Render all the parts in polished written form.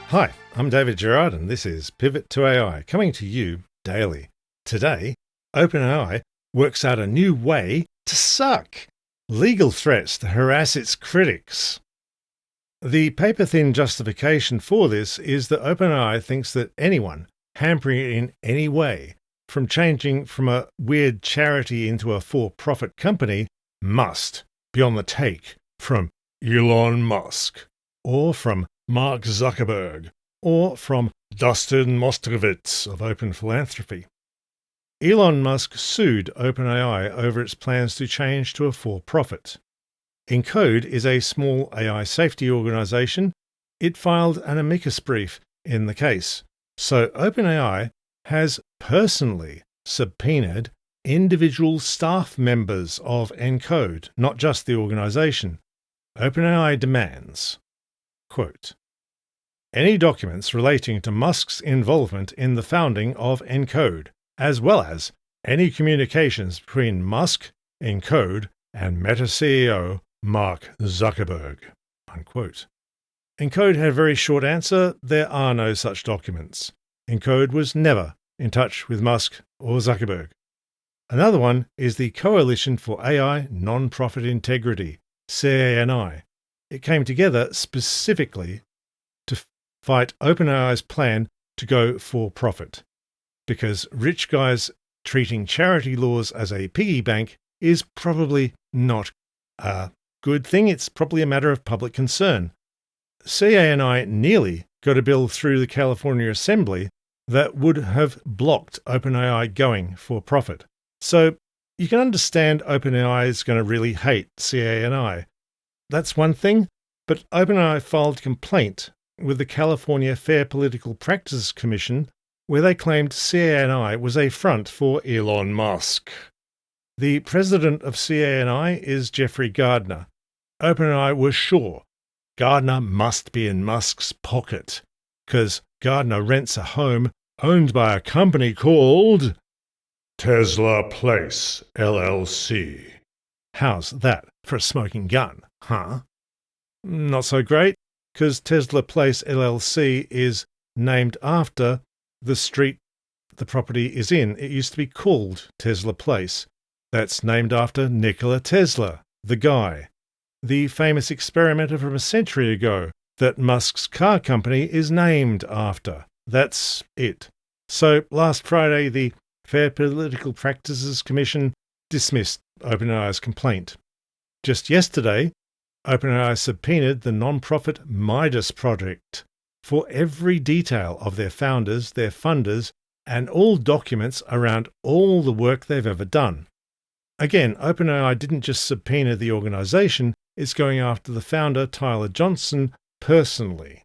Hi, I'm David Gerard and this is Pivot to AI, coming to you daily. Today, OpenAI works out a new way to suck. Legal threats to harass its critics. The paper-thin justification for this is that OpenAI thinks that anyone hampering it in any way, from changing from a weird charity into a for-profit company, must be on the take from Elon Musk, or from Mark Zuckerberg, or from Dustin Moskovitz of Open Philanthropy. Elon Musk sued OpenAI over its plans to change to a for-profit. Encode is a small AI safety organization. It filed an amicus brief in the case. So OpenAI has personally subpoenaed individual staff members of Encode, not just the organization. OpenAI demands, quote, any documents relating to Musk's involvement in the founding of Encode, as well as any communications between Musk, Encode, and Meta CEO Mark Zuckerberg, unquote. Encode had a very short answer. There are no such documents. Encode was never in touch with Musk or Zuckerberg. Another one is the Coalition for AI Non-Profit Integrity, CANI. It came together specifically to fight OpenAI's plan to go for profit, because rich guys treating charity laws as a piggy bank is probably not a good thing. It's probably a matter of public concern. CANI nearly got a bill through the California Assembly that would have blocked OpenAI going for profit. So you can understand OpenAI is going to really hate CANI. That's one thing, but OpenAI filed a complaint with the California Fair Political Practices Commission where they claimed CANI was a front for Elon Musk. The president of CANI is Jeffrey Gardner. OpenAI was sure Gardner must be in Musk's pocket, because Gardner rents a home owned by a company called Tesla Place, LLC. How's that for a smoking gun, huh? Not so great, because Tesla Place, LLC is named after the street the property is in. It used to be called Tesla Place. That's named after Nikola Tesla, the guy, the famous experimenter from a century ago that Musk's car company is named after. That's it. So last Friday, the Fair Political Practices Commission dismissed OpenAI's complaint. Just yesterday, OpenAI subpoenaed the non-profit Midas Project for every detail of their founders, their funders, and all documents around all the work they've ever done. Again, OpenAI didn't just subpoena the organization, it's going after the founder, Tyler Johnson, personally.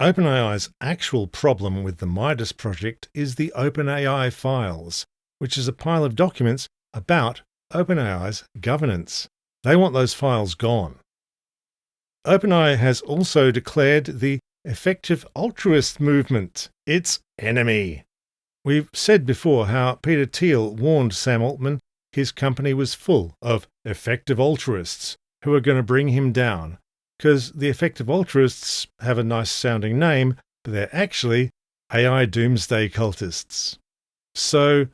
OpenAI's actual problem with the Midas Project is the OpenAI files, which is a pile of documents about OpenAI's governance. They want those files gone. OpenAI has also declared the effective altruist movement its enemy. We've said before how Peter Thiel warned Sam Altman his company was full of effective altruists who are going to bring him down, because the effective altruists have a nice sounding name, but they're actually AI doomsday cultists. So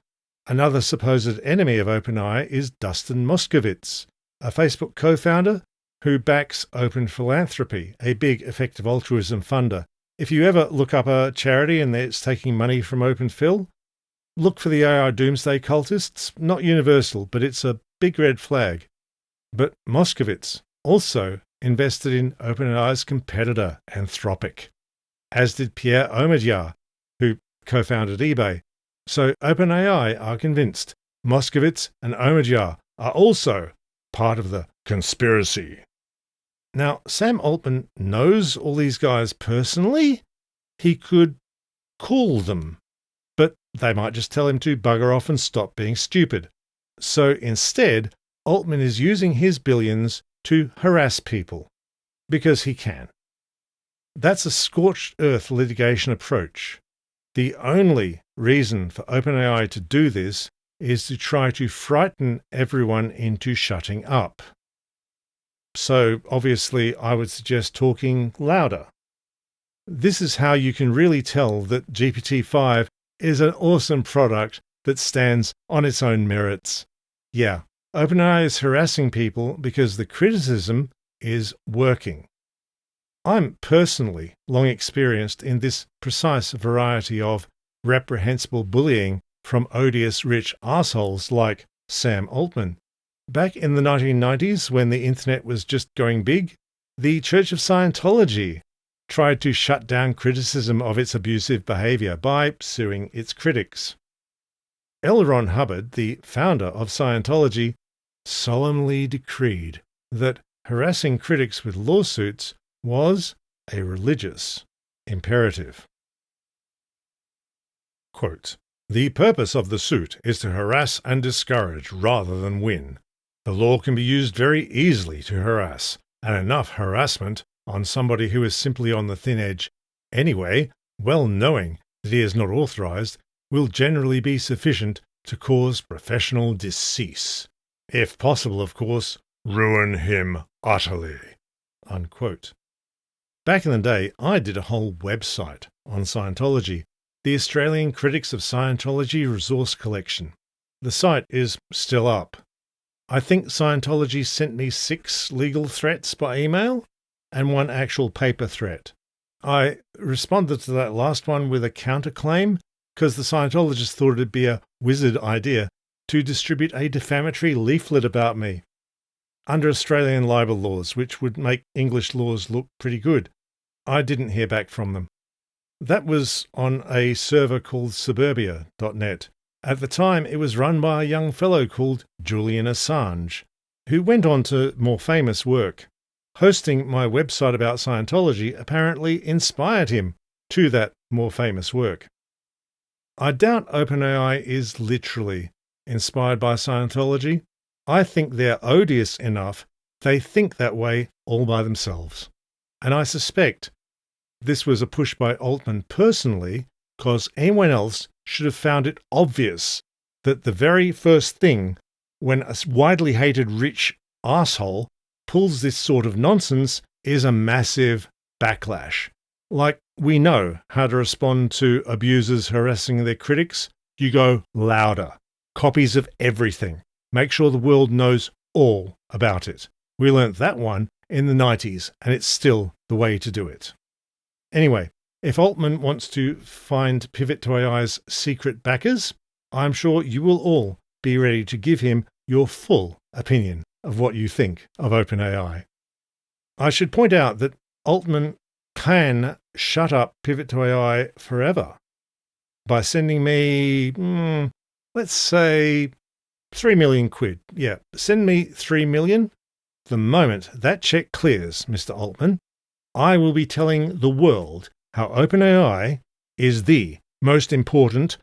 another supposed enemy of OpenAI is Dustin Moskovitz, a Facebook co-founder who backs Open Philanthropy, a big effective altruism funder. If you ever look up a charity and it's taking money from Open Phil, look for the AI doomsday cultists. Not universal, but it's a big red flag. But Moskovitz also invested in OpenAI's competitor, Anthropic, as did Pierre Omidyar, who co-founded eBay. So OpenAI are convinced Moskovitz and Omidyar are also part of the conspiracy. Now, Sam Altman knows all these guys personally. He could call them, but they might just tell him to bugger off and stop being stupid. So instead, Altman is using his billions to harass people, because he can. That's a scorched earth litigation approach. The only reason for OpenAI to do this is to try to frighten everyone into shutting up. So obviously I would suggest talking louder. This is how you can really tell that GPT-5 is an awesome product that stands on its own merits. Yeah, OpenAI is harassing people because the criticism is working. I'm personally long experienced in this precise variety of reprehensible bullying from odious rich assholes like Sam Altman. Back in the 1990s, when the internet was just going big, the Church of Scientology tried to shut down criticism of its abusive behavior by suing its critics. L. Ron Hubbard, the founder of Scientology, solemnly decreed that harassing critics with lawsuits was a religious imperative. Quote, "The purpose of the suit is to harass and discourage rather than win. The law can be used very easily to harass, and enough harassment on somebody who is simply on the thin edge anyway, well knowing that he is not authorized, will generally be sufficient to cause professional decease. If possible, of course, ruin him utterly." Unquote. Back in the day, I did a whole website on Scientology, the Australian Critics of Scientology Resource Collection. The site is still up. I think Scientology sent me 6 legal threats by email and 1 actual paper threat. I responded to that last one with a counterclaim because the Scientologists thought it'd be a wizard idea to distribute a defamatory leaflet about me under Australian libel laws, which would make English laws look pretty good. I didn't hear back from them. That was on a server called suburbia.net. At the time, it was run by a young fellow called Julian Assange, who went on to more famous work. Hosting my website about Scientology apparently inspired him to that more famous work. I doubt OpenAI is literally inspired by Scientology. I think they're odious enough they think that way all by themselves. And I suspect this was a push by Altman personally, because anyone else should have found it obvious that the very first thing when a widely hated rich asshole pulls this sort of nonsense is a massive backlash. Like, we know how to respond to abusers harassing their critics. You go louder. Copies of everything. Make sure the world knows all about it. We learnt that one in the 90s, and it's still the way to do it. Anyway, if Altman wants to find Pivot to AI's secret backers, I'm sure you will all be ready to give him your full opinion of what you think of OpenAI. I should point out that Altman can shut up Pivot to AI forever by sending me, let's say, 3 million quid. Yeah, send me 3 million. The moment that check clears, Mr. Altman, I will be telling the world how OpenAI is the most important,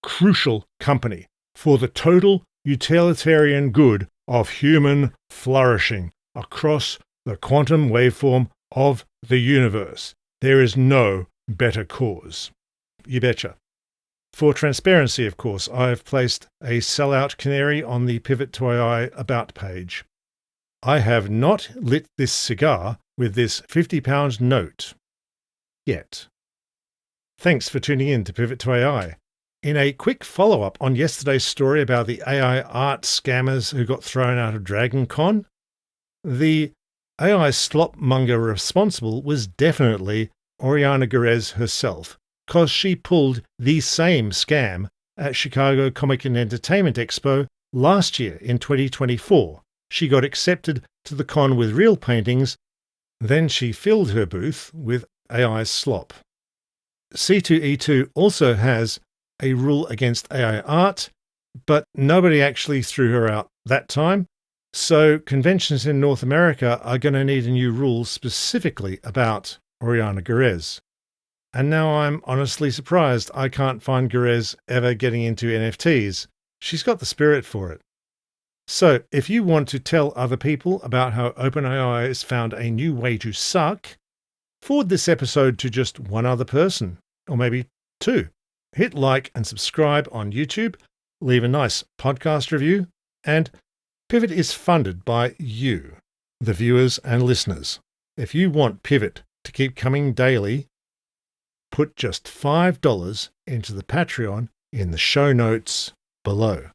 crucial company for the total utilitarian good of human flourishing across the quantum waveform of the universe. There is no better cause. You betcha. For transparency, of course, I have placed a sellout canary on the Pivot to AI About page. I have not lit this cigar with this £50 note yet. Thanks for tuning in to Pivot to AI. In a quick follow-up on yesterday's story about the AI art scammers who got thrown out of DragonCon, the AI slop-monger responsible was definitely Oriana Gurez herself, because she pulled the same scam at Chicago Comic and Entertainment Expo last year in 2024. She got accepted to the con with real paintings, then she filled her booth with AI slop. C2E2 also has a rule against AI art, but nobody actually threw her out that time. So conventions in North America are going to need a new rule specifically about Oriana Gurez. And now I'm honestly surprised I can't find Gurez ever getting into NFTs. She's got the spirit for it. So if you want to tell other people about how OpenAI has found a new way to suck, forward this episode to just one other person, or maybe 2. Hit like and subscribe on YouTube, leave a nice podcast review, and Pivot is funded by you, the viewers and listeners. If you want Pivot to keep coming daily, put just $5 into the Patreon in the show notes below.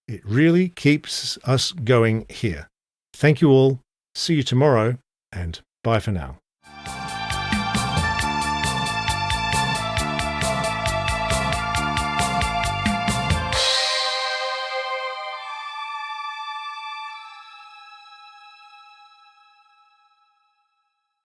It really keeps us going here. Thank you all. See you tomorrow, and bye for now.